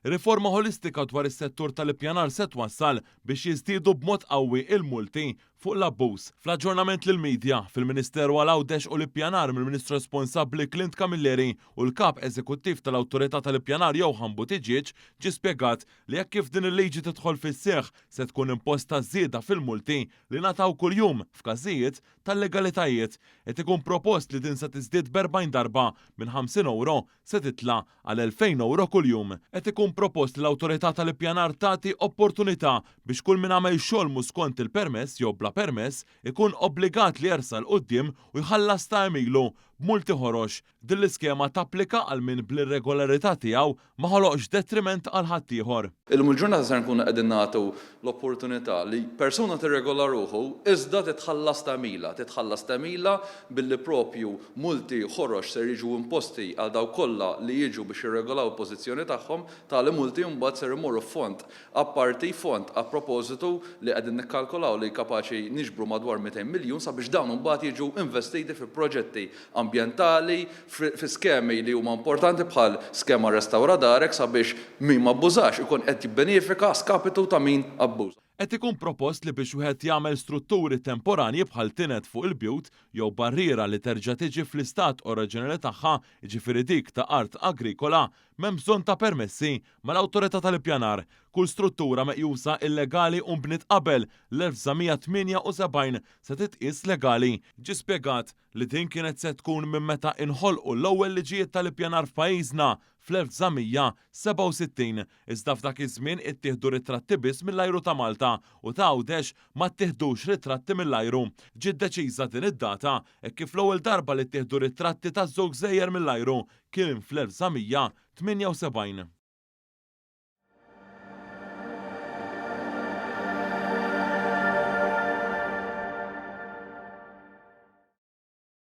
Riforma holistika dwar is-settur tal-ippjanar se twassal biex jiżdiedu b'mod qawwi il-multi fuq l-abbuż. Fl-aġġornament lill-midja fil-Ministeru għal-Għawdex u l-Ippjanar mill-Ministru responsabbli Clint Camilleri u l-Kap Eżekuttiv tal-Awtorità tal-Ippjanar Johan Buttigieg ġie spjegat li jekk kif din il-liġi tidħol fis-seħħ se tkun imposta żieda fil-multi li ngħataw kuljum f'każijiet tal-legalitajiet qed ikun propost li din se tiżdied b'40 darba minn 50 euro se titla' għal 2000 euro kuljum. Qed ikun propost li l-Awtorità tal-Ippjanar tagħti opportunità biex kull min għamel xogħol mhux skont il-permess jew bla permess ikun obbligat li jersaq quddiem u jħallas ta' ilu b'multi ħorox. Din l-iskema tapplika għal min bl-irregolarità tiegħu ma ħoloqx detriment għal ħaddieħor. Illum il-ġurnata se nkunu qegħdin nagħtu l-opportunità li persuna tirregola ruħu iżda titħallas tagħmilha billi propju multi ħorox ser jiġu imposti għal dawk kollha li jiġu biex jirregolaw il-pożizzjoni tagħhom tali multi mbagħad ser imorru fond apparti fond a propositu li qegħdin nikkalkulaw li kapaċi niġbru madwar 200 miljun sabiex dawn mbagħad jiġu investiti fi proġetti ambjentali fi skemi li huma importanti bħal skema Restawradarek sabiex min ma abbużax ikun qed jibbenefika skapitu ta' min abbuż. Qed ikun propost li biex wieħed jagħmel strutturi temporanji bħal tinet fuq il-bjut jew barriera li terġa' tiġi fl-istat oriġinali tagħha, jiġifieri dik ta' art agrikola, m'hemm bżonn ta' permessi mal-Awtorità tal-Ippjanar. Kull struttura meqjusa illegali u mbniet qabel l-1978 se titqies legali. Ġie spjegat li din kienet se tkun minn meta inħolqu l-ewwel liġijiet tal-ippjanar f'pajjiżna fl-1967, iżda f'dak iż-żmien ittieħdu ritratti biss mill-ajru ta' Malta u ta' Għawdex ma ttieħdux ritratti mill-ajru. Ġiet deċiża din id-data hekk kif l-ewwel darba li ttieħdu ritratti taż-żewġ żejjer mill-ajru kien fl-1978.